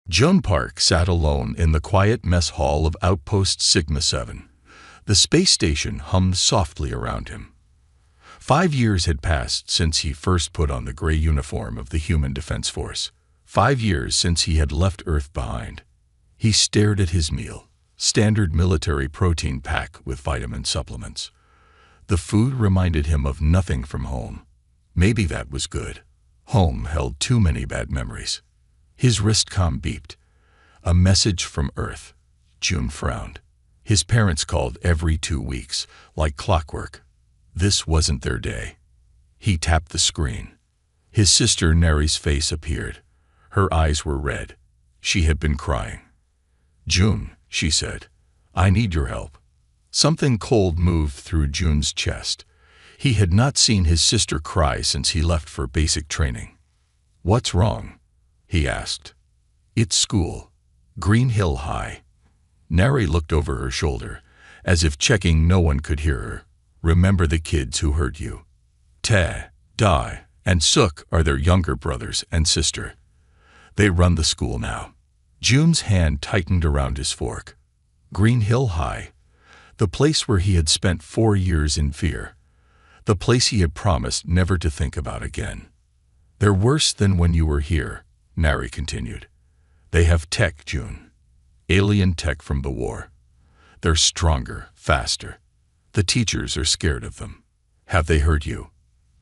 Joan Park sat alone in the quiet mess hall of Outpost Sigma 7. The space station hummed softly around him. 5 years had passed since he first put on the gray uniform of the Human Defense Force. 5 years since he had left Earth behind. He stared at his meal, standard military protein pack with vitamin supplements. The food reminded him of nothing from home. Maybe that was good. Home held too many bad memories. His wristcom beeped. A message from Earth. June frowned. His parents called every 2 weeks, like clockwork. This wasn't their day. He tapped the screen. His sister Neri's face appeared. Her eyes were red. She had been crying. "June," she said, "I need your help." Something cold moved through June's chest. He had not seen his sister cry since he left for basic training. "What's wrong?" he asked. "It's school. Green Hill High." Neri looked over her shoulder, as if checking no one could hear her. "Remember the kids who hurt you. Te, Dai, and Suk are their younger brothers and sister. They run the school now." June's hand tightened around his fork. Green Hill High. The place where he had spent 4 years in fear. The place he had promised never to think about again. "They're worse than when you were here," Neri continued. "They have tech, June. Alien tech from the war. They're stronger, faster. The teachers are scared of them." "Have they hurt you?"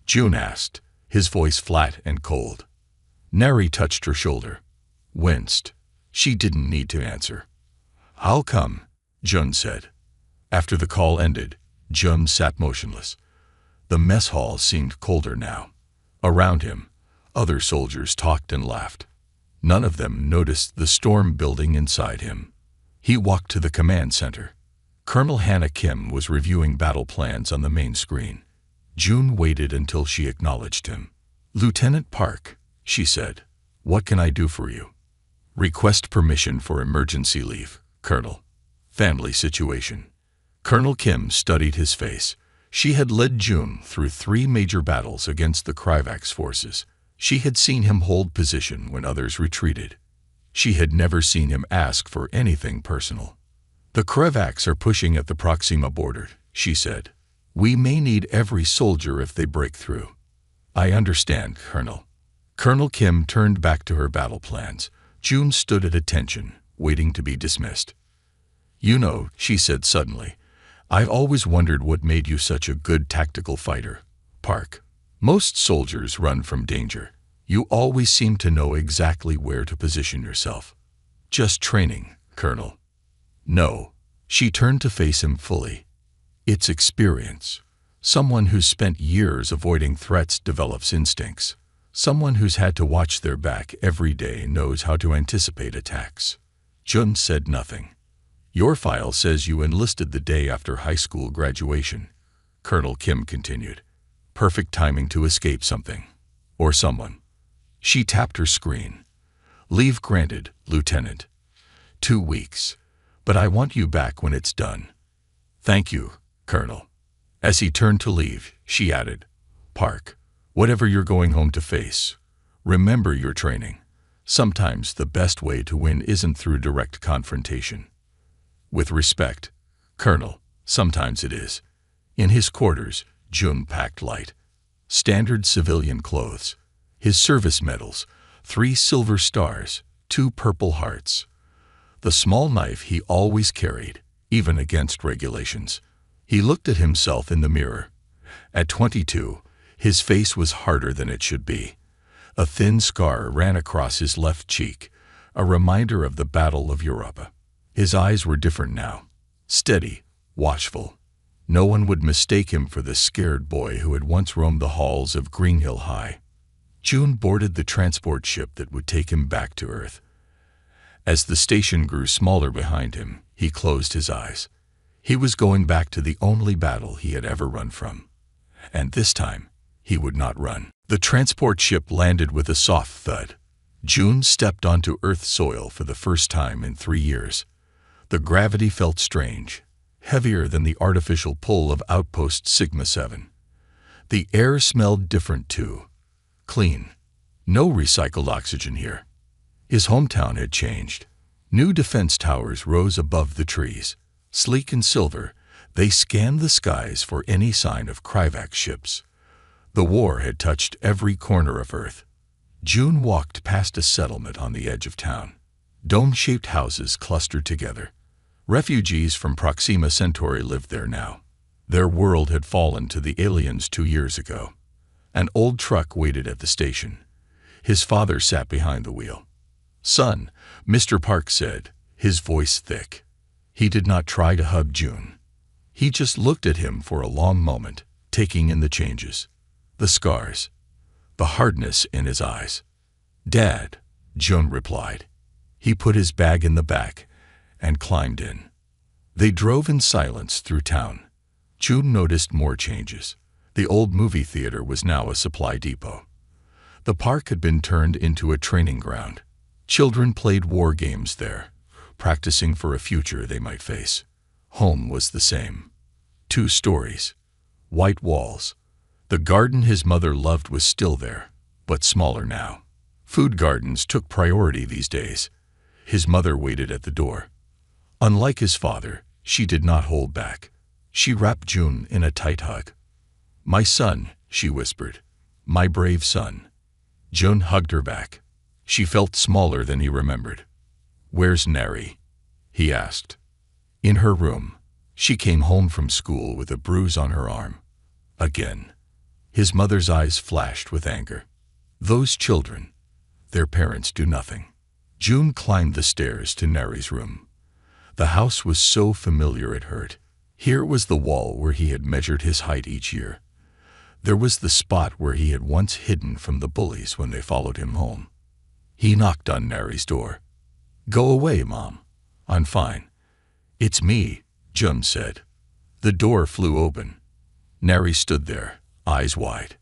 June asked, his voice flat and cold. Neri touched her shoulder. Winced. She didn't need to answer. "I'll come," June said. After the call ended, June sat motionless. The mess hall seemed colder now. Around him, other soldiers talked and laughed. None of them noticed the storm building inside him. He walked to the command center. Colonel Hannah Kim was reviewing battle plans on the main screen. June waited until she acknowledged him. "Lieutenant Park," she said, "what can I do for you?" "Request permission for emergency leave, Colonel. Family situation." Colonel Kim studied his face. She had led June through 3 major battles against the Kryvax forces. She had seen him hold position when others retreated. She had never seen him ask for anything personal. "The Kryvax are pushing at the Proxima border," she said. "We may need every soldier if they break through." "I understand, Colonel." Colonel Kim turned back to her battle plans. June stood at attention, waiting to be dismissed. "You know," she said suddenly, "I've always wondered what made you such a good tactical fighter, Park. Most soldiers run from danger. You always seem to know exactly where to position yourself." "Just training, Colonel." "No." She turned to face him fully. "It's experience. Someone who's spent years avoiding threats develops instincts. Someone who's had to watch their back every day knows how to anticipate attacks." Jun said nothing. "Your file says you enlisted the day after high school graduation," Colonel Kim continued. "Perfect timing to escape something. Or someone." She tapped her screen. "Leave granted, Lieutenant. 2 weeks. But I want you back when it's done." "Thank you, Colonel." As he turned to leave, she added, "Park, whatever you're going home to face, remember your training. Sometimes the best way to win isn't through direct confrontation." "With respect, Colonel, sometimes it is." In his quarters, Jun packed light. Standard civilian clothes. His service medals, 3 silver stars, 2 purple hearts. The small knife he always carried, even against regulations. He looked at himself in the mirror. At 22, his face was harder than it should be. A thin scar ran across his left cheek, a reminder of the Battle of Europa. His eyes were different now, steady, watchful. No one would mistake him for the scared boy who had once roamed the halls of Green Hill High. June boarded the transport ship that would take him back to Earth. As the station grew smaller behind him, he closed his eyes. He was going back to the only battle he had ever run from. And this time, he would not run. The transport ship landed with a soft thud. June stepped onto Earth soil for the first time in 3 years. The gravity felt strange, heavier than the artificial pull of Outpost Sigma 7. The air smelled different too. Clean. No recycled oxygen here. His hometown had changed. New defense towers rose above the trees. Sleek and silver, they scanned the skies for any sign of Kryvac ships. The war had touched every corner of Earth. June walked past a settlement on the edge of town. Dome-shaped houses clustered together. Refugees from Proxima Centauri lived there now. Their world had fallen to the aliens 2 years ago. An old truck waited at the station. His father sat behind the wheel. "Son," Mr. Park said, his voice thick. He did not try to hug June. He just looked at him for a long moment, taking in the changes, the scars, the hardness in his eyes. "Dad," June replied. He put his bag in the back and climbed in. They drove in silence through town. June noticed more changes. The old movie theater was now a supply depot. The park had been turned into a training ground. Children played war games there, practicing for a future they might face. Home was the same. 2 stories, white walls. The garden his mother loved was still there, but smaller now. Food gardens took priority these days. His mother waited at the door. Unlike his father, she did not hold back. She wrapped June in a tight hug. "My son," she whispered. "My brave son." June hugged her back. She felt smaller than he remembered. "Where's Neri?" he asked. "In her room. She came home from school with a bruise on her arm." Again. His mother's eyes flashed with anger. Those children, their parents do nothing. June climbed the stairs to Neri's room. The house was so familiar it hurt. Here was the wall where he had measured his height each year. There was the spot where he had once hidden from the bullies when they followed him home. He knocked on Neri's door. "Go away, Mom. I'm fine." "It's me," June said. The door flew open. Neri stood there, eyes wide.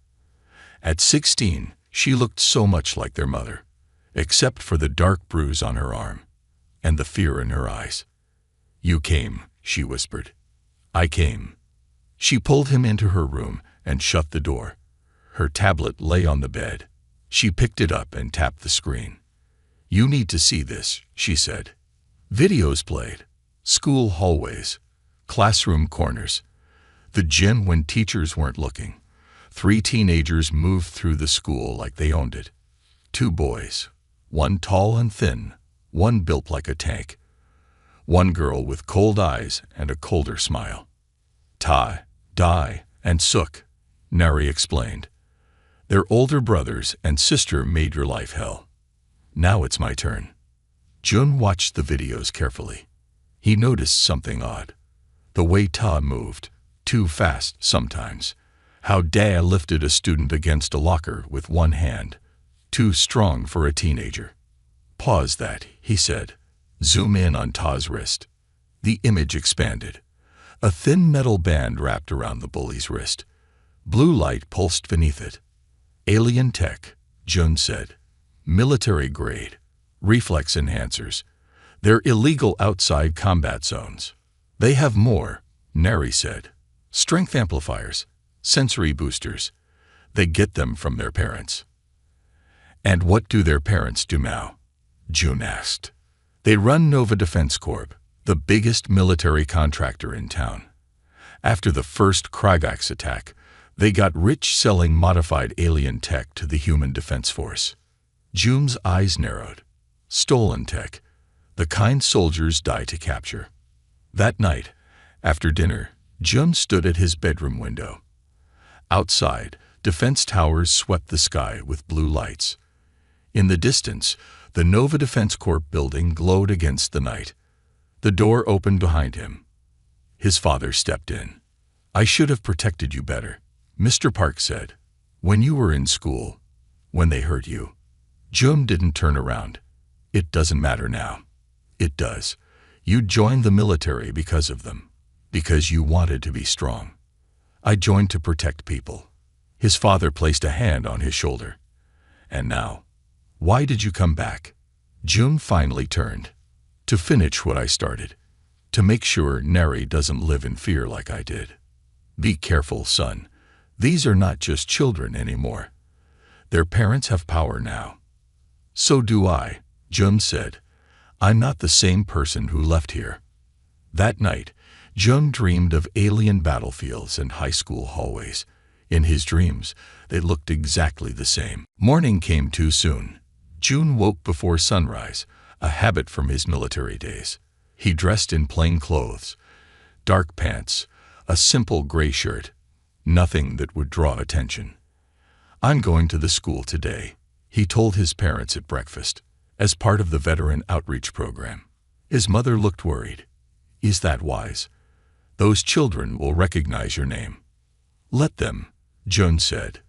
At 16, she looked so much like their mother, except for the dark bruise on her arm and the fear in her eyes. "You came," she whispered. "I came." She pulled him into her room and shut the door. Her tablet lay on the bed. She picked it up and tapped the screen. "You need to see this," she said. Videos played. School hallways. Classroom corners. The gym when teachers weren't looking. 3 teenagers moved through the school like they owned it. 2 boys. One tall and thin. One built like a tank. One girl with cold eyes and a colder smile. "Tai, Dai, and Suk," Neri explained. "Their older brothers and sister made your life hell. Now it's my turn." Jun watched the videos carefully. He noticed something odd. The way Ta moved, too fast sometimes. How Da lifted a student against a locker with one hand, too strong for a teenager. "Pause that," he said. "Zoom in on Ta's wrist." The image expanded. A thin metal band wrapped around the bully's wrist. Blue light pulsed beneath it. "Alien tech," Jun said. "Military grade. Reflex enhancers. They're illegal outside combat zones." "They have more," Neri said. "Strength amplifiers, sensory boosters. They get them from their parents." "And what do their parents do now?" June asked. "They run Nova Defense Corp, the biggest military contractor in town. After the first Kryvax attack, they got rich selling modified alien tech to the human defense force." June's eyes narrowed. Stolen tech, the kind soldiers die to capture. That night, after dinner, June stood at his bedroom window. Outside, defense towers swept the sky with blue lights. In the distance, the Nova Defense Corp building glowed against the night. The door opened behind him. His father stepped in. "I should have protected you better," Mr. Park said. "When you were in school, when they hurt you." June didn't turn around. "It doesn't matter now." "It does. You joined the military because of them, because you wanted to be strong." "I joined to protect people." His father placed a hand on his shoulder. "And now, why did you come back?" June finally turned. "To finish what I started. To make sure Neri doesn't live in fear like I did." "Be careful, son. These are not just children anymore. Their parents have power now." "So do I," Jun said. I'm not the same person who left here. That night, Jun dreamed of alien battlefields and high school hallways. In his dreams, they looked exactly the same. Morning came too soon. Jun woke before sunrise, a habit from his military days. He dressed in plain clothes, dark pants, a simple gray shirt, nothing that would draw attention. I'm going to the school today, he told his parents at breakfast, as part of the veteran outreach program. His mother looked worried. Is that wise? Those children will recognize your name. Let them, Jun said.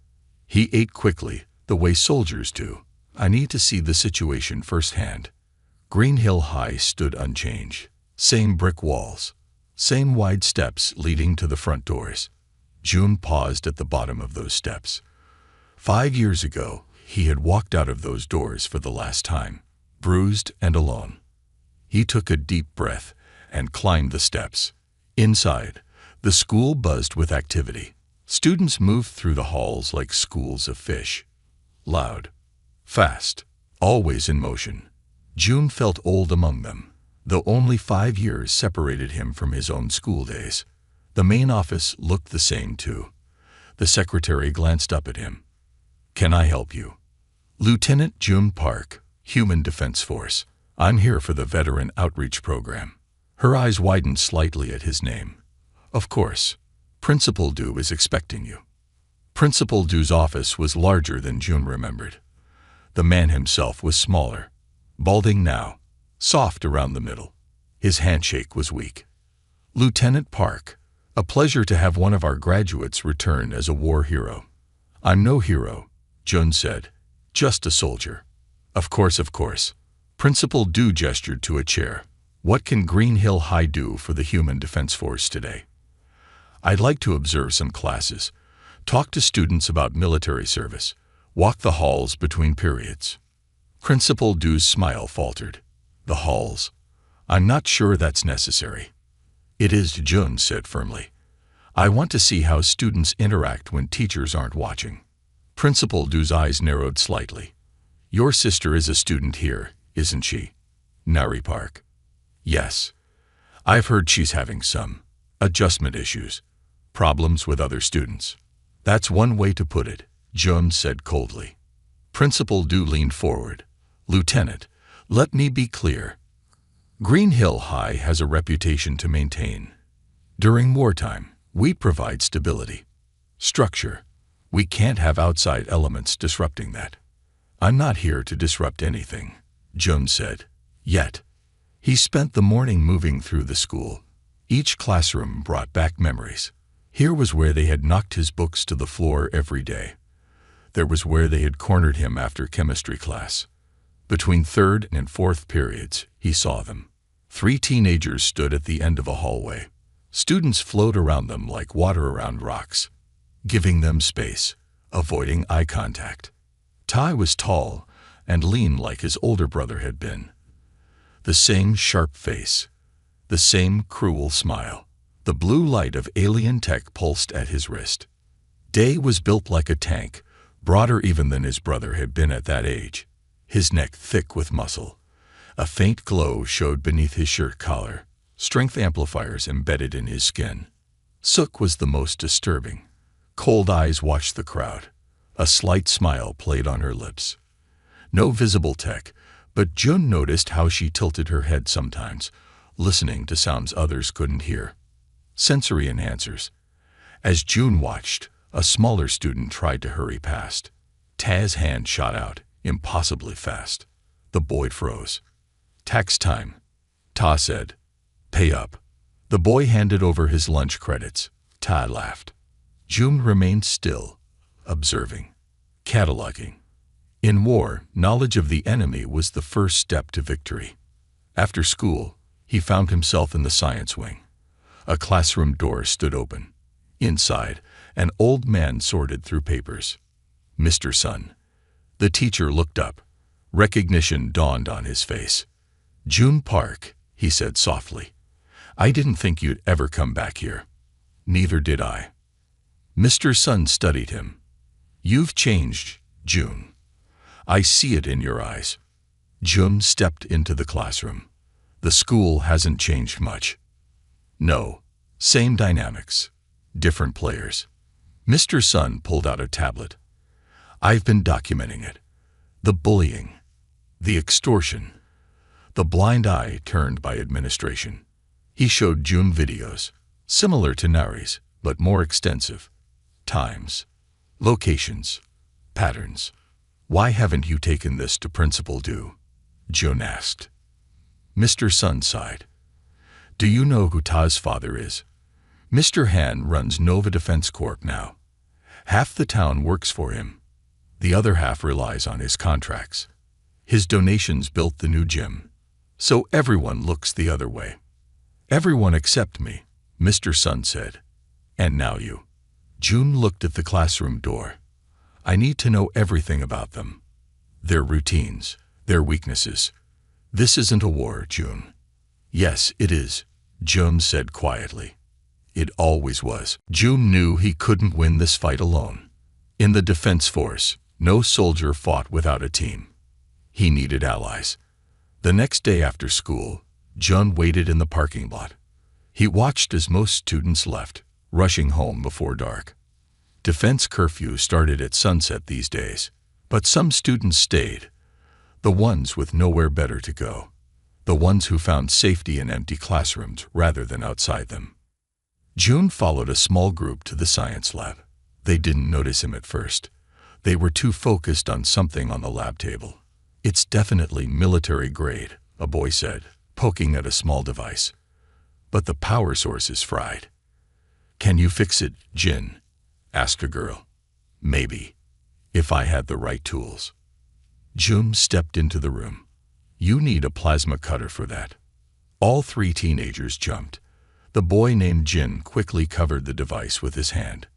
He ate quickly, the way soldiers do. I need to see the situation firsthand. Green Hill High stood unchanged. Same brick walls. Same wide steps leading to the front doors. Jun paused at the bottom of those steps. 5 years ago, he had walked out of those doors for the last time, bruised and alone. He took a deep breath and climbed the steps. Inside, the school buzzed with activity. Students moved through the halls like schools of fish. Loud, fast, always in motion. Jun felt old among them, though only 5 years separated him from his own school days. The main office looked the same too. The secretary glanced up at him. Can I help you? Lieutenant Jun Park, Human Defense Force. I'm here for the Veteran Outreach Program. Her eyes widened slightly at his name. Of course. Principal Du is expecting you. Principal Du's office was larger than Jun remembered. The man himself was smaller, balding now, soft around the middle. His handshake was weak. Lieutenant Park, a pleasure to have one of our graduates return as a war hero. I'm no hero, Jun said. Just a soldier. Of course, of course. Principal Du gestured to a chair. What can Green Hill High do for the Human Defense Force today? I'd like to observe some classes, talk to students about military service, walk the halls between periods. Principal Du's smile faltered. The halls? I'm not sure that's necessary. It is, Jun said firmly. I want to see how students interact when teachers aren't watching. Principal Du's eyes narrowed slightly. Your sister is a student here, isn't she? Nari Park. Yes. I've heard she's having some adjustment issues, problems with other students. That's one way to put it, Jun said coldly. Principal Du leaned forward. Lieutenant, let me be clear. Green Hill High has a reputation to maintain. During wartime, we provide stability, structure. We can't have outside elements disrupting that. I'm not here to disrupt anything, Jun said. Yet. He spent the morning moving through the school. Each classroom brought back memories. Here was where they had knocked his books to the floor every day. There was where they had cornered him after chemistry class. Between third and fourth periods, he saw them. 3 teenagers stood at the end of a hallway. Students flowed around them like water around rocks, giving them space, avoiding eye contact. Tai was tall and lean like his older brother had been. The same sharp face, the same cruel smile. The blue light of alien tech pulsed at his wrist. Day was built like a tank, broader even than his brother had been at that age. His neck thick with muscle. A faint glow showed beneath his shirt collar, strength amplifiers embedded in his skin. Suk was the most disturbing. Cold eyes watched the crowd. A slight smile played on her lips. No visible tech, but Jun noticed how she tilted her head sometimes, listening to sounds others couldn't hear. Sensory enhancers. As Jun watched, a smaller student tried to hurry past. Ta's hand shot out, impossibly fast. The boy froze. Tax time, Ta said. Pay up. The boy handed over his lunch credits. Ta laughed. Jun remained still, observing, cataloging. In war, knowledge of the enemy was the first step to victory. After school, he found himself in the science wing. A classroom door stood open. Inside, an old man sorted through papers. Mr. Sun. The teacher looked up. Recognition dawned on his face. Jun Park, he said softly. I didn't think you'd ever come back here. Neither did I. Mr. Sun studied him. You've changed, Jun. I see it in your eyes. Jun stepped into the classroom. The school hasn't changed much. No, same dynamics, different players. Mr. Sun pulled out a tablet. I've been documenting it. The bullying, the extortion, the blind eye turned by administration. He showed Jun videos, similar to Nari's, but more extensive. Times, locations, patterns. Why haven't you taken this to Principal Du? Jun asked. Mr. Sun sighed. Do you know who Ta's father is? Mr. Han runs Nova Defense Corp now. Half the town works for him. The other half relies on his contracts. His donations built the new gym. So everyone looks the other way. Everyone except me, Mr. Sun said. And now you. Jun looked at the classroom door. I need to know everything about them. Their routines, their weaknesses. This isn't a war, Jun. Yes, it is, Jun said quietly. It always was. Jun knew he couldn't win this fight alone. In the Defense Force, no soldier fought without a team. He needed allies. The next day after school, Jun waited in the parking lot. He watched as most students left, rushing home before dark. Defense curfew started at sunset these days, but some students stayed. The ones with nowhere better to go. The ones who found safety in empty classrooms rather than outside them. Jun followed a small group to the science lab. They didn't notice him at first. They were too focused on something on the lab table. It's definitely military grade, a boy said, poking at a small device. But the power source is fried. Can you fix it, Jin? Asked a girl. Maybe, if I had the right tools. Jun stepped into the room. You need a plasma cutter for that. All three teenagers jumped. The boy named Jin quickly covered the device with his hand.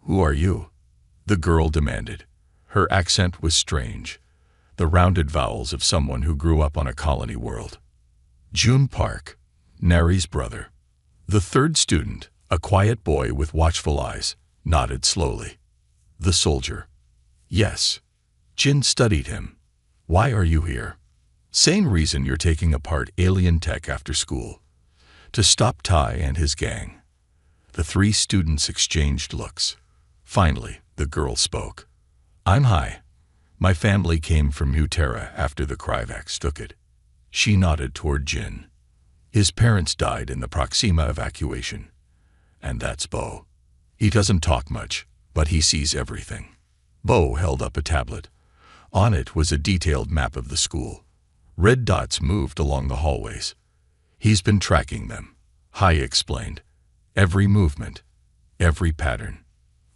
Who are you? The girl demanded. Her accent was strange, the rounded vowels of someone who grew up on a colony world. Jun Park, Nari's brother. The third student, a quiet boy with watchful eyes, nodded slowly. The soldier. Yes. Jin studied him. Why are you here? Same reason you're taking apart alien tech after school. To stop Tai and his gang. The three students exchanged looks. Finally, the girl spoke. I'm Hai. My family came from Mutera after the Kryvax took it. She nodded toward Jin. His parents died in the Proxima evacuation. And that's Bo. He doesn't talk much, but he sees everything. Bo held up a tablet. On it was a detailed map of the school. Red dots moved along the hallways. He's been tracking them, Hai explained. Every movement, every pattern.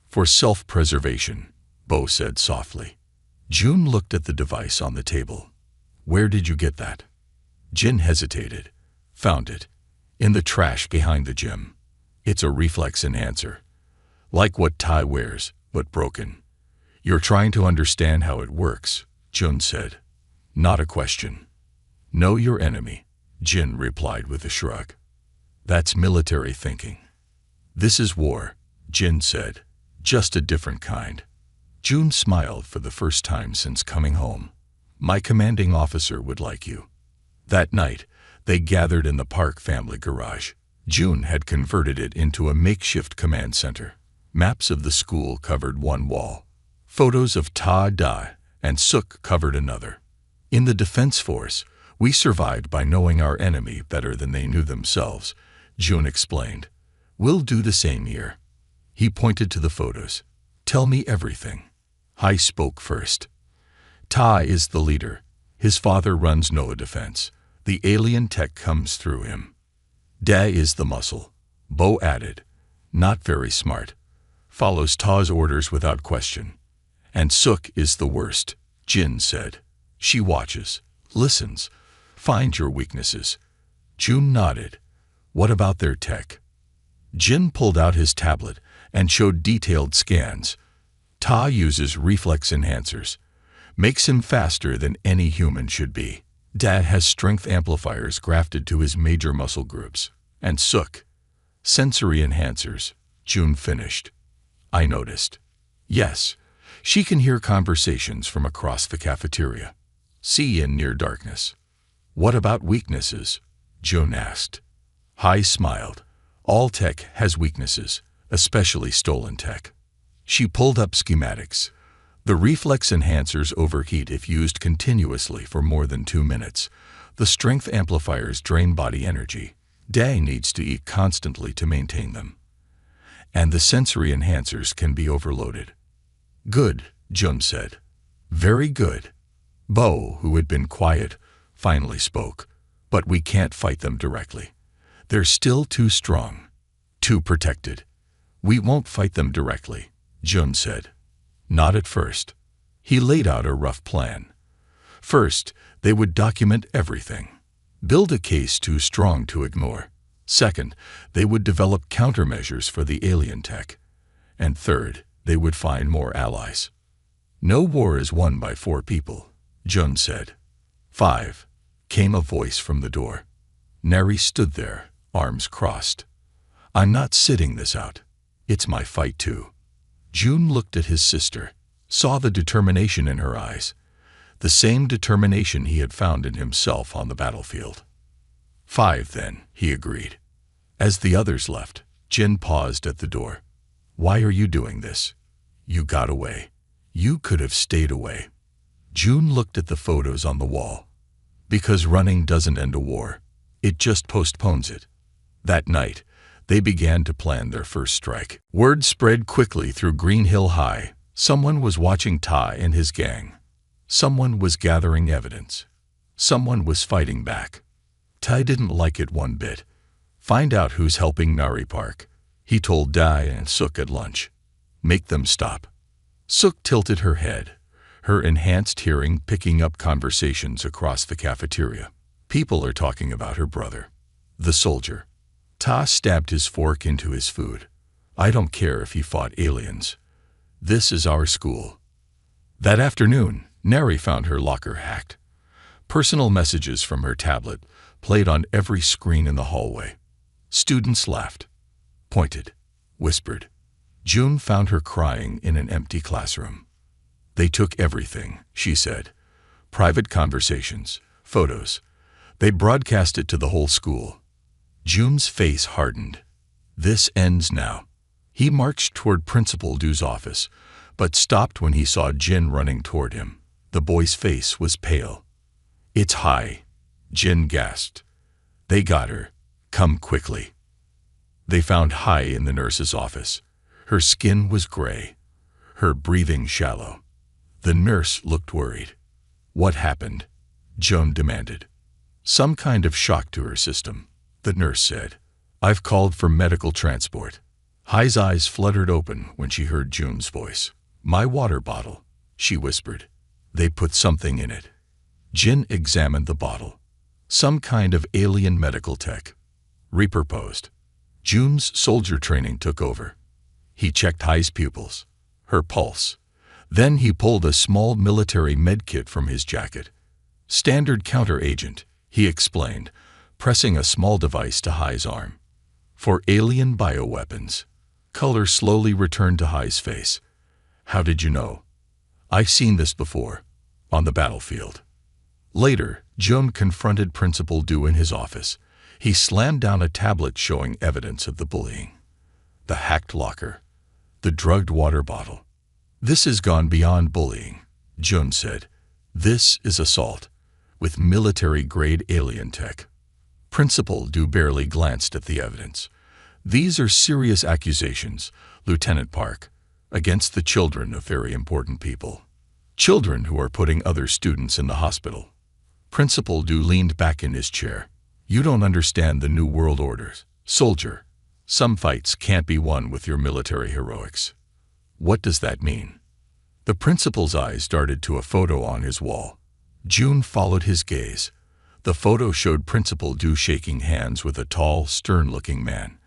For self-preservation, Bo said softly. Jun looked at the device on the table. Where did you get that? Jin hesitated. Found it. In the trash behind the gym. It's a reflex enhancer. Like what Tai wears, but broken. You're trying to understand how it works, Jun said. Not a question. Know your enemy, Jin replied with a shrug. That's military thinking. This is war, Jin said. Just a different kind. Jun smiled for the first time since coming home. My commanding officer would like you. That night, they gathered in the Park family garage. Jun had converted it into a makeshift command center. Maps of the school covered one wall. Photos of Ta Da and Suk covered another. In the Defense Force, we survived by knowing our enemy better than they knew themselves, Jun explained. We'll do the same here. He pointed to the photos. Tell me everything. Hai spoke first. Ta is the leader. His father runs Noah Defense. The alien tech comes through him. Da is the muscle. Bo added. Not very smart. Follows Ta's orders without question. And Suk is the worst, Jin said. She watches, listens, finds your weaknesses. Jun nodded. What about their tech? Jin pulled out his tablet and showed detailed scans. Ta uses reflex enhancers. Makes him faster than any human should be. Da has strength amplifiers grafted to his major muscle groups. And Suk. Sensory enhancers, Jun finished. I noticed. Yes, she can hear conversations from across the cafeteria. See in near darkness. What about weaknesses? June asked. Hai smiled. All tech has weaknesses, especially stolen tech. She pulled up schematics. The reflex enhancers overheat if used continuously for more than 2 minutes. The strength amplifiers drain body energy. Dai needs to eat constantly to maintain them. And the sensory enhancers can be overloaded. Good, Jun said. Very good. Bo, who had been quiet, finally spoke. But we can't fight them directly. They're still too strong, too protected. We won't fight them directly, Jun said. Not at first. He laid out a rough plan. First, they would document everything. Build a case too strong to ignore. Second, they would develop countermeasures for the alien tech. And third, they would find more allies. No war is won by 4 people, Jun said. 5, came a voice from the door. Neri stood there, arms crossed. I'm not sitting this out. It's my fight too. June looked at his sister, saw the determination in her eyes, the same determination he had found in himself on the battlefield. 5 then, he agreed. As the others left, Jin paused at the door. Why are you doing this? You got away. You could have stayed away. June looked at the photos on the wall. Because running doesn't end a war. It just postpones it. That night, they began to plan their first strike. Word spread quickly through Green Hill High. Someone was watching Tai and his gang. Someone was gathering evidence. Someone was fighting back. Tai didn't like it one bit. Find out who's helping Nari Park, he told Dai and Suk at lunch. Make them stop. Suk tilted her head, her enhanced hearing picking up conversations across the cafeteria. People are talking about her brother, the soldier. Ta stabbed his fork into his food. I don't care if he fought aliens. This is our school. That afternoon, Neri found her locker hacked. Personal messages from her tablet played on every screen in the hallway. Students laughed, pointed, whispered. June found her crying in an empty classroom. They took everything, she said. Private conversations, photos. They broadcast it to the whole school. June's face hardened. This ends now. He marched toward Principal Du's office, but stopped when he saw Jin running toward him. The boy's face was pale. It's Hai, Jin gasped. They got her. Come quickly. They found Hai in the nurse's office. Her skin was gray, her breathing shallow. The nurse looked worried. What happened? Joan demanded. Some kind of shock to her system, the nurse said. I've called for medical transport. Hai's eyes fluttered open when she heard June's voice. My water bottle, she whispered. They put something in it. Jin examined the bottle. Some kind of alien medical tech. Repurposed. June's soldier training took over. He checked Hai's pupils, her pulse. Then he pulled a small military medkit from his jacket. Standard counteragent, he explained, pressing a small device to Hai's arm. For alien bioweapons. Color slowly returned to Hai's face. How did you know? I've seen this before, on the battlefield. Later, Jun confronted Principal Du in his office. He slammed down a tablet showing evidence of the bullying. The hacked locker. The drugged water bottle. This has gone beyond bullying, Jun said. This is assault, with military-grade alien tech. Principal Du barely glanced at the evidence. These are serious accusations, Lieutenant Park, against the children of very important people. Children who are putting other students in the hospital. Principal Du leaned back in his chair. You don't understand the New World Orders, soldier. Some fights can't be won with your military heroics. What does that mean? The principal's eyes darted to a photo on his wall. June followed his gaze. The photo showed Principal Du shaking hands with a tall, stern-looking man.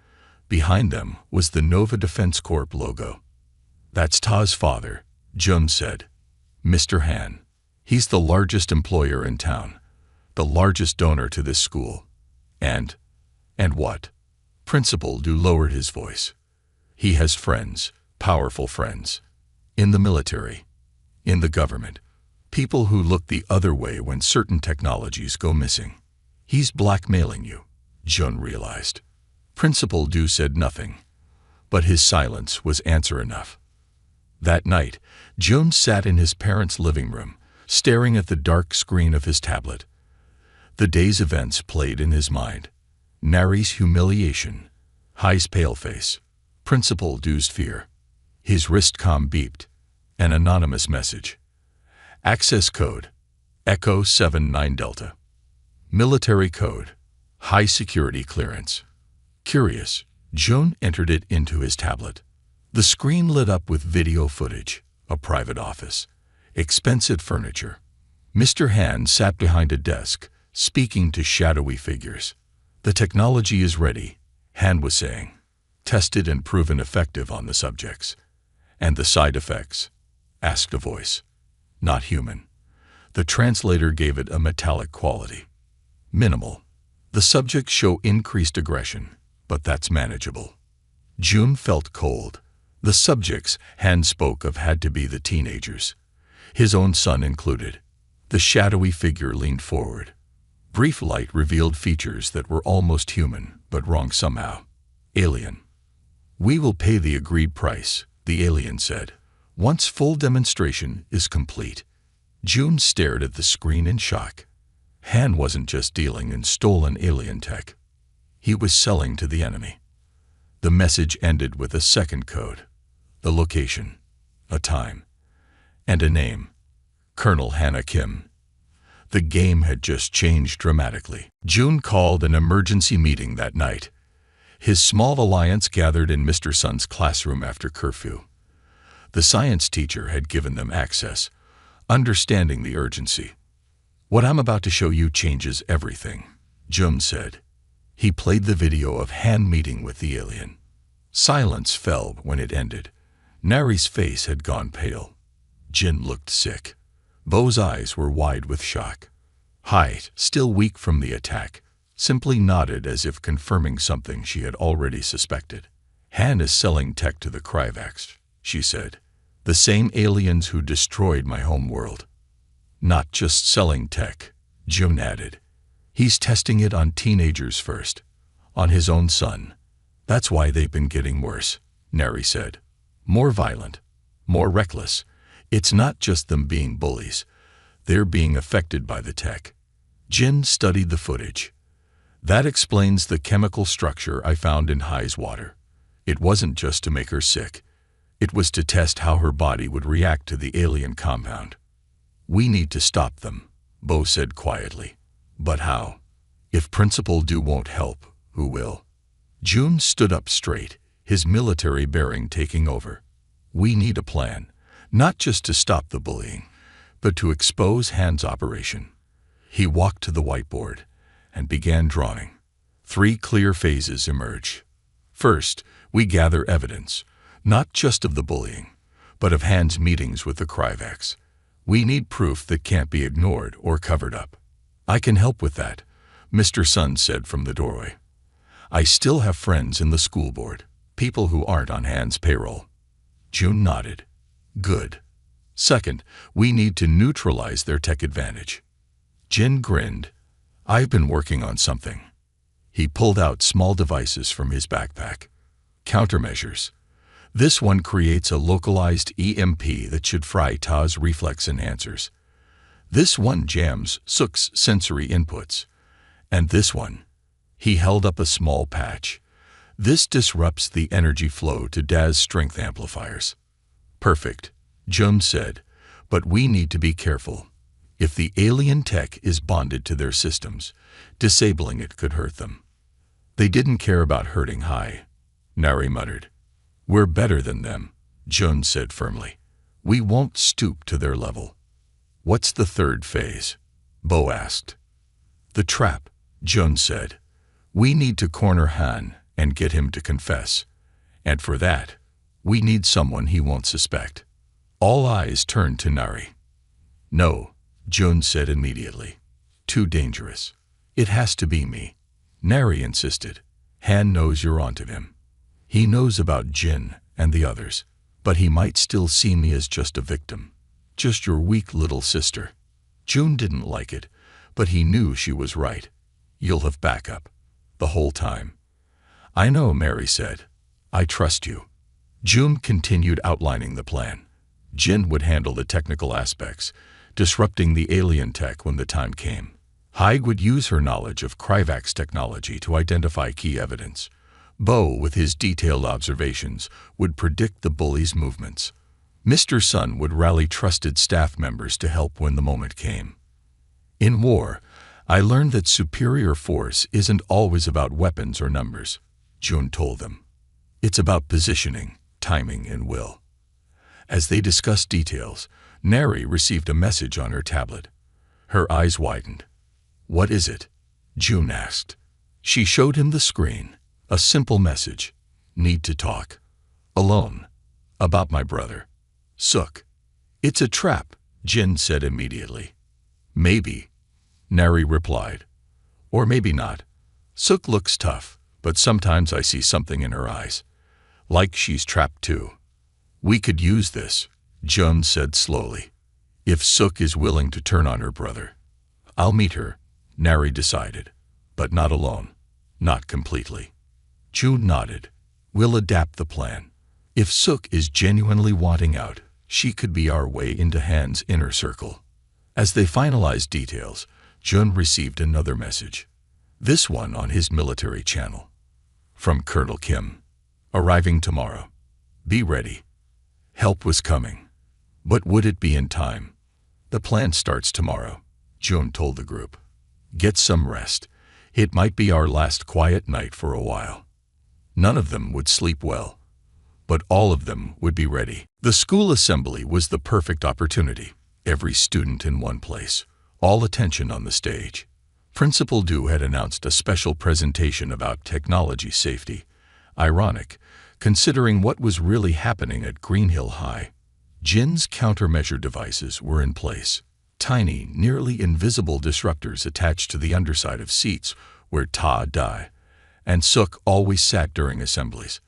Behind them was the Nova Defense Corp logo. That's Ta's father, Jun said. Mr. Han. He's the largest employer in town, the largest donor to this school. And what? Principal Du lowered his voice. He has friends, powerful friends. In the military. In the government. People who look the other way when certain technologies go missing. He's blackmailing you, Jun realized. Principal Du said nothing, but his silence was answer enough. That night, Jun sat in his parents' living room, staring at the dark screen of his tablet. The day's events played in his mind. Nari's humiliation, Hai's pale face, Principal Du's fear. His wristcom beeped. An anonymous message. Access code, Echo 79 Delta. Military code, high security clearance. Curious, Jun entered it into his tablet. The screen lit up with video footage, a private office, expensive furniture. Mr. Han sat behind a desk, speaking to shadowy figures. The technology is ready, Han was saying. Tested and proven effective on the subjects. And the side effects? Asked a voice. Not human. The translator gave it a metallic quality. Minimal. The subjects show increased aggression, but that's manageable. Jun felt cold. The subjects Han spoke of had to be the teenagers, his own son included. The shadowy figure leaned forward. Brief light revealed features that were almost human, but wrong somehow. Alien. We will pay the agreed price, the alien said, once full demonstration is complete. Jun stared at the screen in shock. Han wasn't just dealing in stolen alien tech. He was selling to the enemy. The message ended with a second code. The location, a time, and a name. Colonel Hannah Kim. The game had just changed dramatically. Jun called an emergency meeting that night. His small alliance gathered in Mr. Sun's classroom after curfew. The science teacher had given them access, understanding the urgency. What I'm about to show you changes everything, Jun said. He played the video of Han meeting with the alien. Silence fell when it ended. Nari's face had gone pale. Jin looked sick. Bo's eyes were wide with shock. Hai, still weak from the attack, simply nodded as if confirming something she had already suspected. Han is selling tech to the Kryvax, she said. The same aliens who destroyed my home world. Not just selling tech, Jun added. He's testing it on teenagers first, on his own son. That's why they've been getting worse, Nari said. More violent, more reckless. It's not just them being bullies. They're being affected by the tech. Jin studied the footage. That explains the chemical structure I found in Hai's water. It wasn't just to make her sick. It was to test how her body would react to the alien compound. We need to stop them, Bo said quietly. But how? If Principal Du won't help, who will? Jun stood up straight, his military bearing taking over. We need a plan, not just to stop the bullying, but to expose Han's operation. He walked to the whiteboard and began drawing. 3 clear phases emerged. First, we gather evidence, not just of the bullying, but of Han's meetings with the Kryvax. We need proof that can't be ignored or covered up. I can help with that, Mr. Sun said from the doorway. I still have friends in the school board, people who aren't on Han's payroll. Jun nodded. Good. Second, we need to neutralize their tech advantage. Jin grinned. I've been working on something. He pulled out small devices from his backpack. Countermeasures. This one creates a localized EMP that should fry Ta's reflex enhancers. This one jams Suk's sensory inputs. And this one. He held up a small patch. This disrupts the energy flow to Da's strength amplifiers. Perfect, Jun said, but we need to be careful. If the alien tech is bonded to their systems, disabling it could hurt them. They didn't care about hurting Hai, Nari muttered. We're better than them, Jun said firmly. We won't stoop to their level. What's the third phase? Bo asked. The trap, Jun said. We need to corner Han and get him to confess. And for that, we need someone he won't suspect. All eyes turned to Nari. No, Jun said immediately. Too dangerous. It has to be me. Nari insisted. Han knows you're onto him. He knows about Jin and the others, but he might still see me as just a victim. Just your weak little sister. June didn't like it, but he knew she was right. You'll have backup. The whole time. I know, Mary said. I trust you. June continued outlining the plan. Jin would handle the technical aspects, disrupting the alien tech when the time came. Haig would use her knowledge of Kryvax technology to identify key evidence. Bo, with his detailed observations, would predict the bullies' movements. Mr. Sun would rally trusted staff members to help when the moment came. In war, I learned that superior force isn't always about weapons or numbers, June told them. It's about positioning, timing, and will. As they discussed details, Neri received a message on her tablet. Her eyes widened. What is it? June asked. She showed him the screen. A simple message. Need to talk. Alone. About my brother. Suk. It's a trap, Jin said immediately. Maybe, Neri replied. Or maybe not. Suk looks tough, but sometimes I see something in her eyes. Like she's trapped too. We could use this, Jun said slowly. If Suk is willing to turn on her brother. I'll meet her, Neri decided. But not alone. Not completely. June nodded. We'll adapt the plan. If Suk is genuinely wanting out, she could be our way into Han's inner circle. As they finalized details, Jun received another message. This one on his military channel. From Colonel Kim. Arriving tomorrow. Be ready. Help was coming. But would it be in time? The plan starts tomorrow, Jun told the group. Get some rest. It might be our last quiet night for a while. None of them would sleep well, but all of them would be ready. The school assembly was the perfect opportunity. Every student in one place, all attention on the stage. Principal Du had announced a special presentation about technology safety. Ironic, considering what was really happening at Greenhill High. Jin's countermeasure devices were in place. Tiny, nearly invisible disruptors attached to the underside of seats where Ta, Dai, and Suk always sat during assemblies.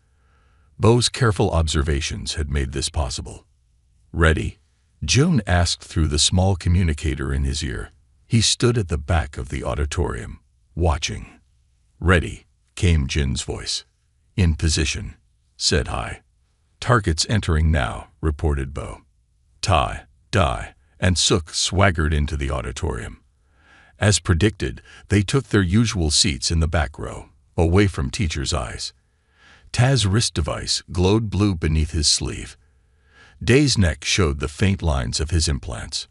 Bo's careful observations had made this possible. Ready? Jun asked through the small communicator in his ear. He stood at the back of the auditorium, watching. Ready, came Jin's voice. In position, said Hai. Targets entering now, reported Bo. Tai, Dai, and Suk swaggered into the auditorium. As predicted, they took their usual seats in the back row, away from teachers' eyes. Taz's wrist device glowed blue beneath his sleeve. Day's neck showed the faint lines of his implants.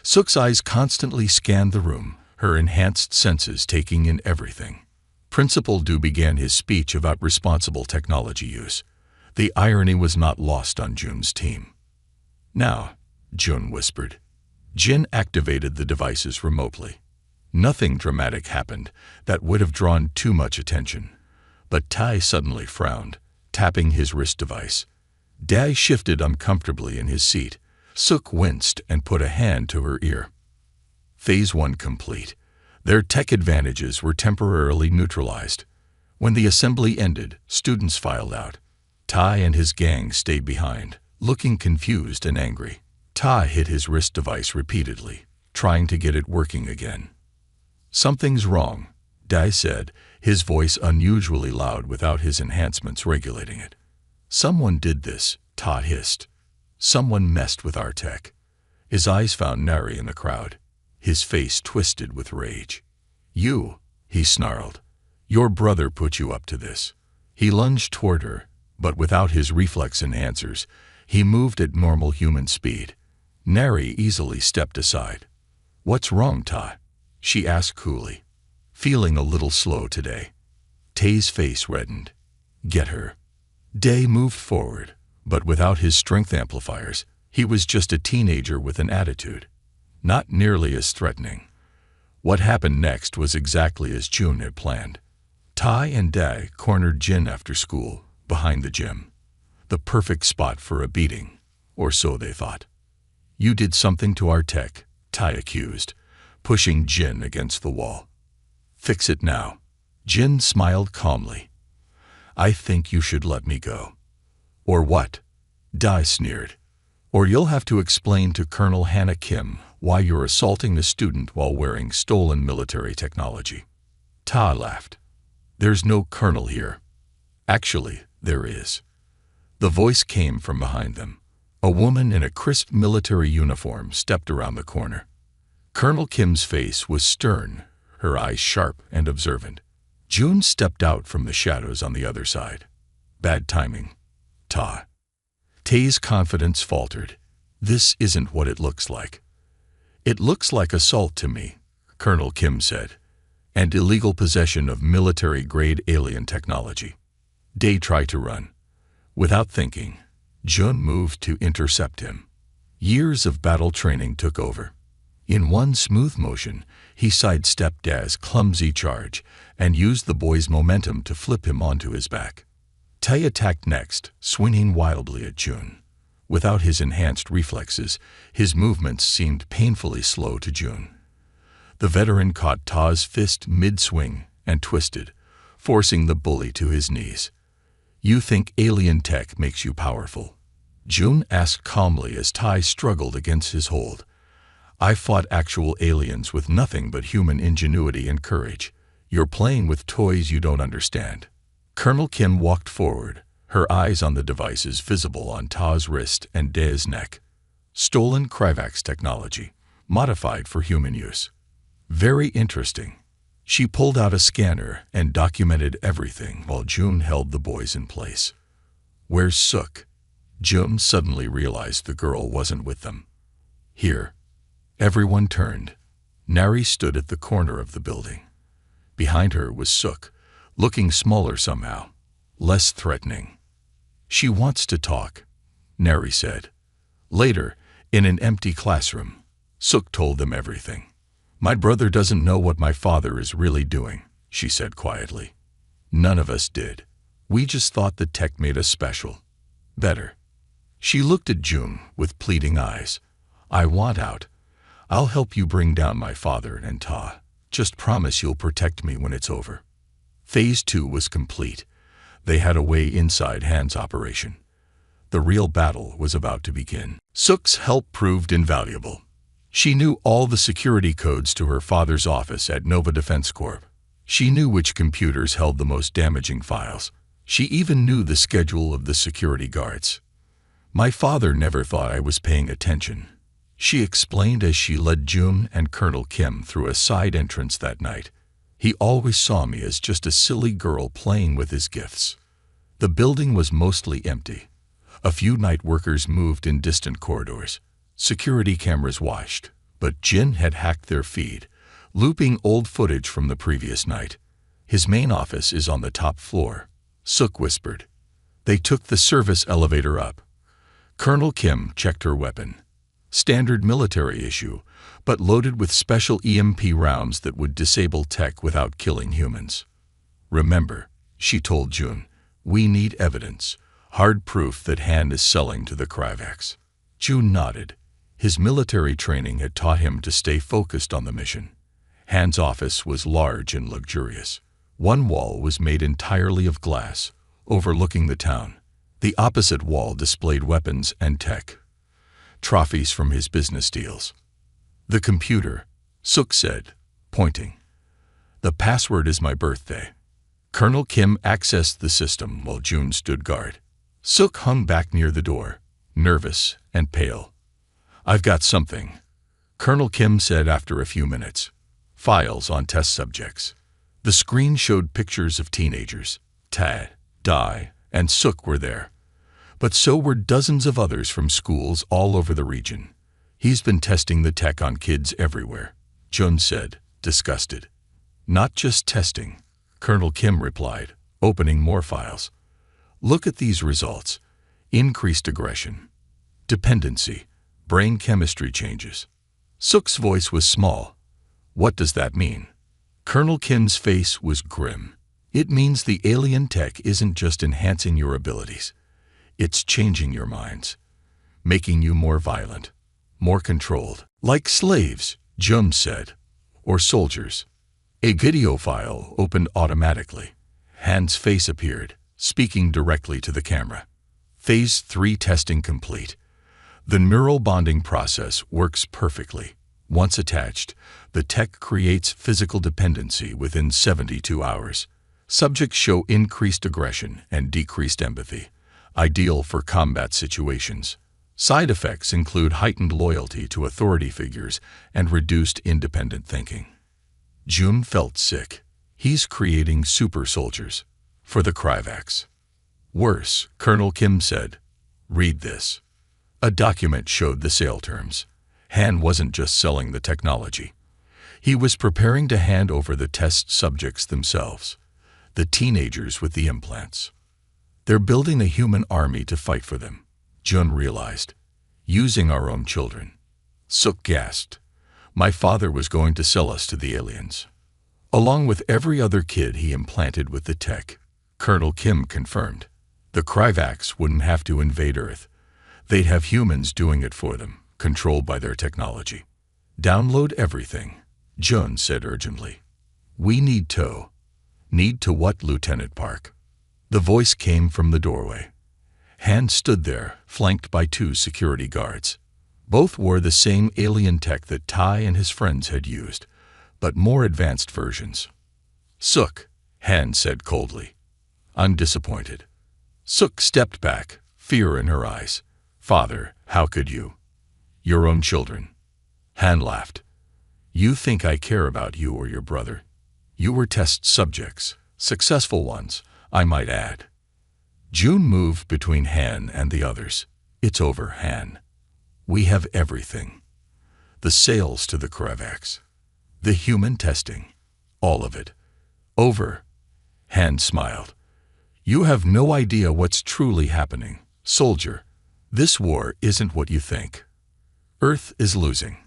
Suk's eyes constantly scanned the room, her enhanced senses taking in everything. Principal Du began his speech about responsible technology use. The irony was not lost on Jun's team. Now, Jun whispered. Jin activated the devices remotely. Nothing dramatic happened that would have drawn too much attention. But Tai suddenly frowned, tapping his wrist device. Dai shifted uncomfortably in his seat. Suk winced and put a hand to her ear. Phase 1 complete. Their tech advantages were temporarily neutralized. When the assembly ended, students filed out. Tai and his gang stayed behind, looking confused and angry. Tai hit his wrist device repeatedly, trying to get it working again. Something's wrong, Dai said, his voice unusually loud without his enhancements regulating it. Someone did this, Ta hissed. Someone messed with our tech. His eyes found Neri in the crowd. His face twisted with rage. You, he snarled. Your brother put you up to this. He lunged toward her, but without his reflex enhancers, he moved at normal human speed. Neri easily stepped aside. What's wrong, Ta? She asked coolly. Feeling a little slow today. Tay's face reddened. Get her. Day moved forward, but without his strength amplifiers, he was just a teenager with an attitude. Not nearly as threatening. What happened next was exactly as Jun had planned. Tai and Dai cornered Jin after school, behind the gym. The perfect spot for a beating, or so they thought. You did something to our tech, Tai accused, pushing Jin against the wall. Fix it now. Jin smiled calmly. I think you should let me go. Or what? Dai sneered. or you'll have to explain to Colonel Hannah Kim why you're assaulting a student while wearing stolen military technology." Ta laughed. "There's no colonel here." "Actually, there is." The voice came from behind them. A woman in a crisp military uniform stepped around the corner. Colonel Kim's face was stern, her eyes sharp and observant. June stepped out from the shadows on the other side. "Bad timing, Ta." Tae's confidence faltered. "This isn't what it looks like." "It looks like assault to me," Colonel Kim said, "and illegal possession of military-grade alien technology." Tae tried to run. Without thinking, Jun moved to intercept him. Years of battle training took over. In one smooth motion, he sidestepped Tae's clumsy charge and used the boy's momentum to flip him onto his back. Tae attacked next, swinging wildly at Jun. Without his enhanced reflexes, his movements seemed painfully slow to Jun. The veteran caught Ta's fist mid-swing and twisted, forcing the bully to his knees. "You think alien tech makes you powerful?" Jun asked calmly as Tai struggled against his hold. "I fought actual aliens with nothing but human ingenuity and courage. You're playing with toys you don't understand." Colonel Kim walked forward, her eyes on the devices visible on Ta's wrist and Tae's neck. Stolen Kryvax technology, modified for human use. Very interesting. She pulled out a scanner and documented everything while Jun held the boys in place. "Where's Suk?" Jun suddenly realized the girl wasn't with them. "Here." Everyone turned. Nari stood at the corner of the building. Behind her was Suk, looking smaller somehow, less threatening. "She wants to talk," Nari said. Later, in an empty classroom, Suk told them everything. "My brother doesn't know what my father is really doing," she said quietly. "None of us did. We just thought the tech made us special. Better." She looked at Jun with pleading eyes. "I want out. I'll help you bring down my father and Ta. Just promise you'll protect me when it's over." Phase 2 was complete. They had a way inside Han's operation. The real battle was about to begin. Suk's help proved invaluable. She knew all the security codes to her father's office at Nova Defense Corp. She knew which computers held the most damaging files. She even knew the schedule of the security guards. "My father never thought I was paying attention," she explained as she led Jun and Colonel Kim through a side entrance that night. "He always saw me as just a silly girl playing with his gifts." The building was mostly empty. A few night workers moved in distant corridors. Security cameras watched, but Jin had hacked their feed, looping old footage from the previous night. "His main office is on the top floor," Suk whispered. They took the service elevator up. Colonel Kim checked her weapon. Standard military issue, but loaded with special EMP rounds that would disable tech without killing humans. "Remember," she told Jun, "we need evidence, hard proof that Han is selling to the Kryvax." Jun nodded. His military training had taught him to stay focused on the mission. Han's office was large and luxurious. One wall was made entirely of glass, overlooking the town. The opposite wall displayed weapons and tech, trophies from his business deals. "The computer," Suk said, pointing. "The password is my birthday." Colonel Kim accessed the system while Jun stood guard. Suk hung back near the door, nervous and pale. "I've got something," Colonel Kim said after a few minutes. "Files on test subjects." The screen showed pictures of teenagers. Tad, Dai, and Suk were there. But so were dozens of others from schools all over the region. "He's been testing the tech on kids everywhere," Jun said, disgusted. "Not just testing," Colonel Kim replied, opening more files. "Look at these results. Increased aggression, dependency, brain chemistry changes." Suk's voice was small. "What does that mean?" Colonel Kim's face was grim. "It means the alien tech isn't just enhancing your abilities. It's changing your minds, making you more violent, more controlled. Like slaves," Jun said, "or soldiers." A video file opened automatically. Han's face appeared, speaking directly to the camera. "Phase 3 testing complete. The neural bonding process works perfectly. Once attached, the tech creates physical dependency within 72 hours. Subjects show increased aggression and decreased empathy, ideal for combat situations. Side effects include heightened loyalty to authority figures and reduced independent thinking. Jun felt sick. He's creating super soldiers for the Kryvax. Worse, Colonel Kim said. Read this. A document showed the sale terms. Han wasn't just selling the technology. He was preparing to hand over the test subjects themselves, the teenagers with the implants. They're building a human army to fight for them, Jun realized. Using our own children. Suk gasped. My father was going to sell us to the aliens. Along with every other kid he implanted with the tech, Colonel Kim confirmed. The Kryvax wouldn't have to invade Earth. They'd have humans doing it for them, controlled by their technology. Download everything, Jun said urgently. We need to. Need to what, Lieutenant Park? The voice came from the doorway. Han stood there, flanked by 2 security guards. Both wore the same alien tech that Tai and his friends had used, but more advanced versions. Suk, Han said coldly. I'm disappointed. Suk stepped back, fear in her eyes. Father, how could you? Your own children. Han laughed. You think I care about you or your brother? You were test subjects, successful ones, I might add. Jun moved between Han and the others. It's over, Han. We have everything. The sales to the Kryvax. The human testing. All of it. Over. Han smiled. You have no idea what's truly happening, soldier. This war isn't what you think. Earth is losing.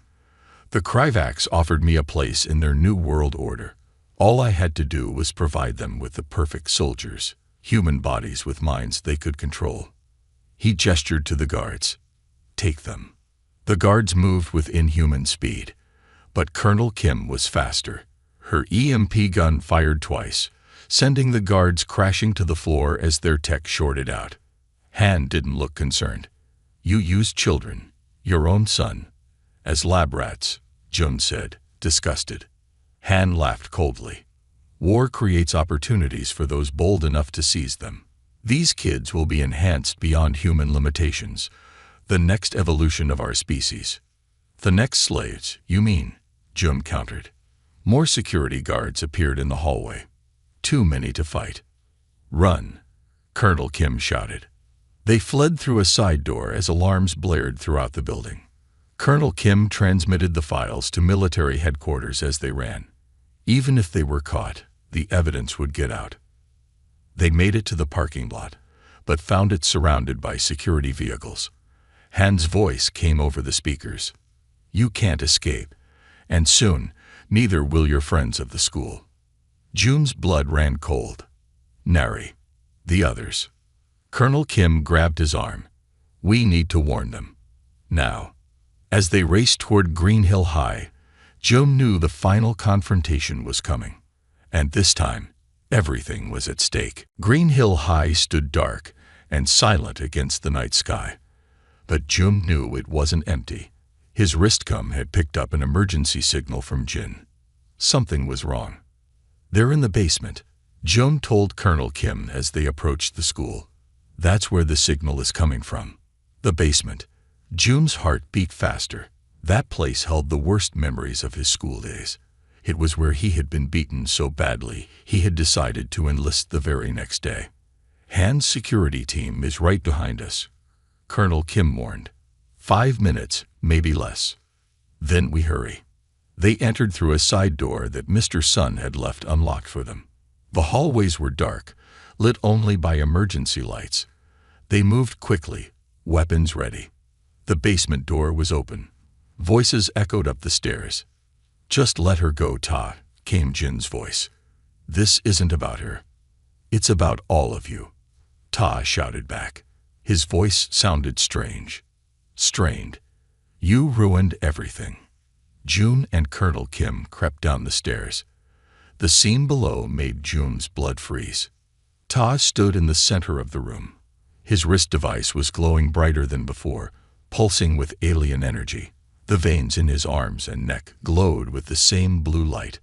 The Kryvax offered me a place in their new world order. All I had to do was provide them with the perfect soldiers, human bodies with minds they could control. He gestured to the guards. Take them. The guards moved with inhuman speed, but Colonel Kim was faster. Her EMP gun fired twice, sending the guards crashing to the floor as their tech shorted out. Han didn't look concerned. You used children, your own son, as lab rats, Jun said, disgusted. Han laughed coldly. War creates opportunities for those bold enough to seize them. These kids will be enhanced beyond human limitations, the next evolution of our species. The next slaves, you mean, Jun countered. More security guards appeared in the hallway. Too many to fight. Run, Colonel Kim shouted. They fled through a side door as alarms blared throughout the building. Colonel Kim transmitted the files to military headquarters as they ran. Even if they were caught, the evidence would get out. They made it to the parking lot, but found it surrounded by security vehicles. Han's voice came over the speakers. You can't escape, and soon, neither will your friends of the school. Jun's blood ran cold. Nary. The others. Colonel Kim grabbed his arm. We need to warn them. Now. As they raced toward Green Hill High, Jun knew the final confrontation was coming. And this time, everything was at stake. Green Hill High stood dark and silent against the night sky. But Jun knew it wasn't empty. His wristcom had picked up an emergency signal from Jin. Something was wrong. They're in the basement, Jun told Colonel Kim as they approached the school. That's where the signal is coming from. The basement. Jun's heart beat faster. That place held the worst memories of his school days. It was where he had been beaten so badly he had decided to enlist the very next day. Han's security team is right behind us, Colonel Kim warned. 5 minutes, maybe less. Then we hurry. They entered through a side door that Mr. Sun had left unlocked for them. The hallways were dark, lit only by emergency lights. They moved quickly, weapons ready. The basement door was open. Voices echoed up the stairs. Just let her go, Ta, came Jin's voice. This isn't about her. It's about all of you. Ta shouted back. His voice sounded strange. Strained. You ruined everything. Jun and Colonel Kim crept down the stairs. The scene below made Jun's blood freeze. Ta stood in the center of the room. His wrist device was glowing brighter than before, pulsing with alien energy. The veins in his arms and neck glowed with the same blue light.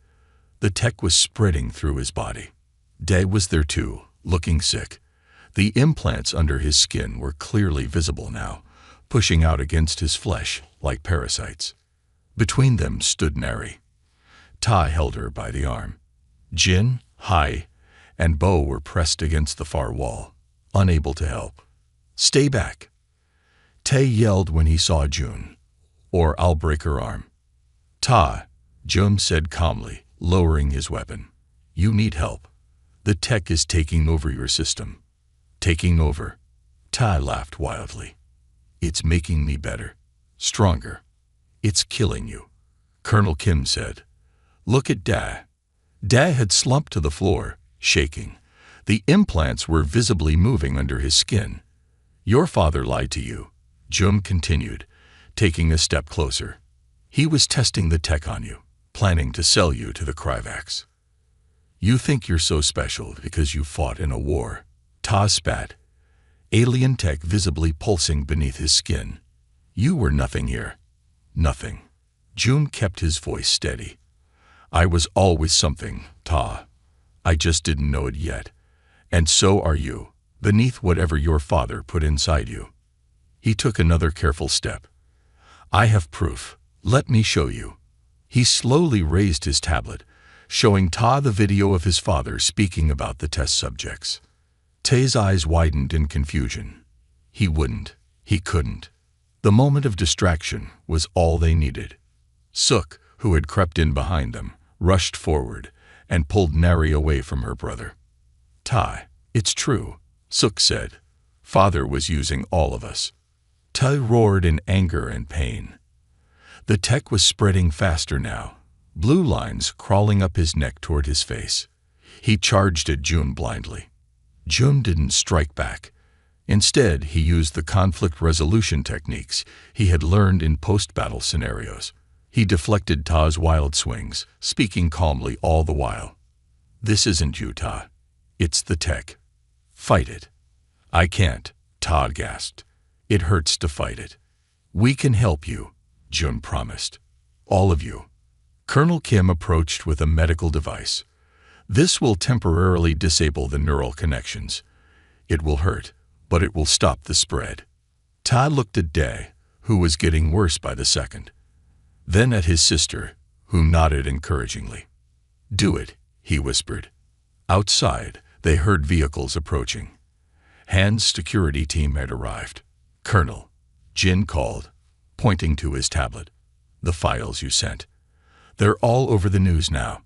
The tech was spreading through his body. Day was there too, looking sick. The implants under his skin were clearly visible now, pushing out against his flesh like parasites. Between them stood Neri. Ta held her by the arm. Jin, Hai, and Bo were pressed against the far wall, unable to help. "Stay back!" Tae yelled when he saw Jun, "or I'll break her arm." "Ta," Jun said calmly, lowering his weapon. "You need help. The tech is taking over your system." "Taking over?" Ta laughed wildly. "It's making me better, stronger. It's killing you," Colonel Kim said. "Look at Da." Da had slumped to the floor, shaking. The implants were visibly moving under his skin. "Your father lied to you," Jum continued, taking a step closer. "He was testing the tech on you, planning to sell you to the Kryvax. You think you're so special because you fought in a war." Ta spat, alien tech visibly pulsing beneath his skin. "You were nothing here. Nothing." Jum kept his voice steady. "I was always something, Ta. I just didn't know it yet. And so are you, beneath whatever your father put inside you." He took another careful step. "I have proof. Let me show you." He slowly raised his tablet, showing Ta the video of his father speaking about the test subjects. Tae's eyes widened in confusion. He wouldn't. He couldn't. The moment of distraction was all they needed. Suk, who had crept in behind them, rushed forward and pulled Neri away from her brother. "Tai, it's true," Suk said. "Father was using all of us." Tai roared in anger and pain. The tech was spreading faster now, blue lines crawling up his neck toward his face. He charged at Jun blindly. Jun didn't strike back. Instead, he used the conflict resolution techniques he had learned in post-battle scenarios. He deflected Ta's wild swings, speaking calmly all the while. "This isn't you, Ta. It's the tech. Fight it." "I can't," Ta gasped. "It hurts to fight it." "We can help you," Jun promised. "All of you." Colonel Kim approached with a medical device. "This will temporarily disable the neural connections. It will hurt, but it will stop the spread." Ta looked at Dae, who was getting worse by the second. Then at his sister, who nodded encouragingly. "Do it," he whispered. Outside, they heard vehicles approaching. Han's security team had arrived. "Colonel," Jin called, pointing to his tablet. "The files you sent. They're all over the news now.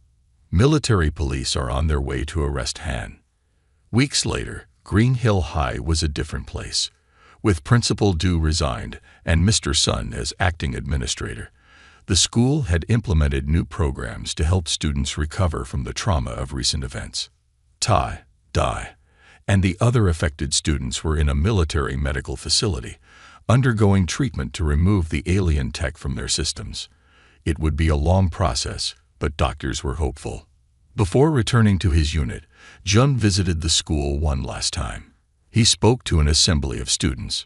Military police are on their way to arrest Han." Weeks later, Green Hill High was a different place, with Principal Du resigned and Mr. Sun as acting administrator. The school had implemented new programs to help students recover from the trauma of recent events. Tai, Dai, and the other affected students were in a military medical facility, undergoing treatment to remove the alien tech from their systems. It would be a long process, but doctors were hopeful. Before returning to his unit, Jun visited the school one last time. He spoke to an assembly of students.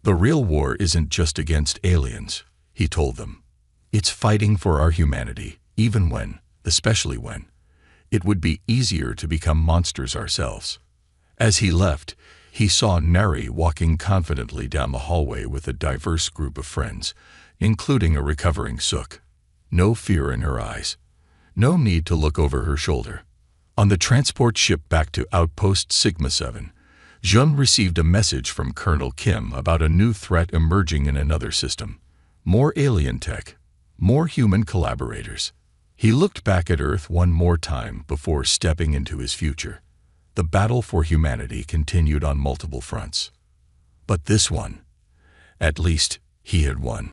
"The real war isn't just against aliens," he told them. "It's fighting for our humanity, even when, especially when, it would be easier to become monsters ourselves." As he left, he saw Neri walking confidently down the hallway with a diverse group of friends, including a recovering Suk. No fear in her eyes. No need to look over her shoulder. On the transport ship back to Outpost Sigma-7, Jun received a message from Colonel Kim about a new threat emerging in another system. More alien tech. More human collaborators. He looked back at Earth one more time before stepping into his future. The battle for humanity continued on multiple fronts. But this one, at least, he had won.